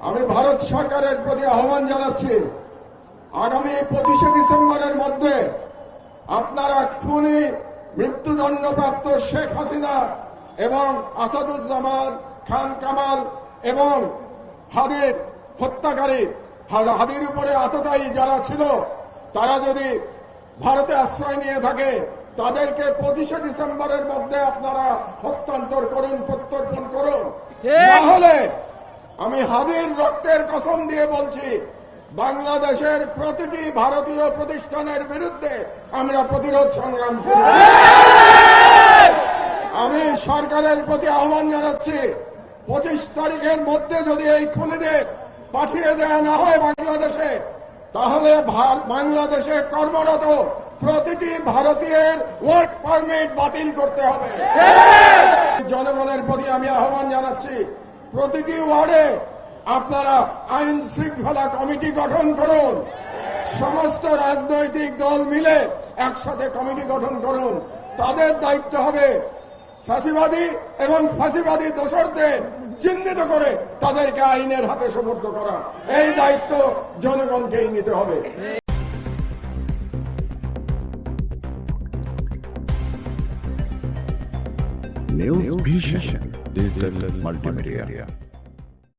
আমি ভারত সরকারের প্রতি আহ্বান জানাচ্ছি, আগামী 25শে ডিসেম্বরের মধ্যে আপনারা খুনি মৃত্যুদণ্ডপ্রাপ্ত শেখ হাসিনা এবং আসাদুজ্জামান খান কামাল এবং হাদির হত্যাকারী, হাদির উপরে আততায়ী যারা ছিল, তারা যদি ভারতে আশ্রয় নিয়ে থাকে তাদেরকে 25শে ডিসেম্বরের মধ্যে আপনারা হস্তান্তর করুন, প্রত্যর্পণ করুন। না হলে আমি হাদির রক্তের কসম দিয়ে বলছি, বাংলাদেশের প্রতিটি ভারতীয় প্রতিষ্ঠানের বিরুদ্ধে আমরা প্রতিরোধ সংগ্রাম শুরু করব। আমি সরকারের প্রতি আহ্বান জানাচ্ছি, 25 তারিখের মধ্যে যদি এই খুনিদের পাঠিয়ে দেওয়া না হয় বাংলাদেশে, তাহলে বাংলাদেশে কর্মরত প্রতিটি ভারতীয়ের ওয়ার্ক পারমিট বাতিল করতে হবে। জনগণের প্রতি আমি আহ্বান জানাচ্ছি, প্রতিটি ওয়ার্ডে আপনারা আইন শৃঙ্খলা কমিটি গঠন করুন, সমস্ত রাজনৈতিক দল মিলে একসাথে কমিটি গঠন করুন। তাদের দায়িত্ব হবে ফ্যাসিবাদী এবং ফ্যাসিবাদী দোসরদের চিহ্নিত করে তাদেরকে আইনের হাতে সোপর্দ করা। এই দায়িত্ব জনগণকেই নিতে হবে। News Vision Digital Multimedia.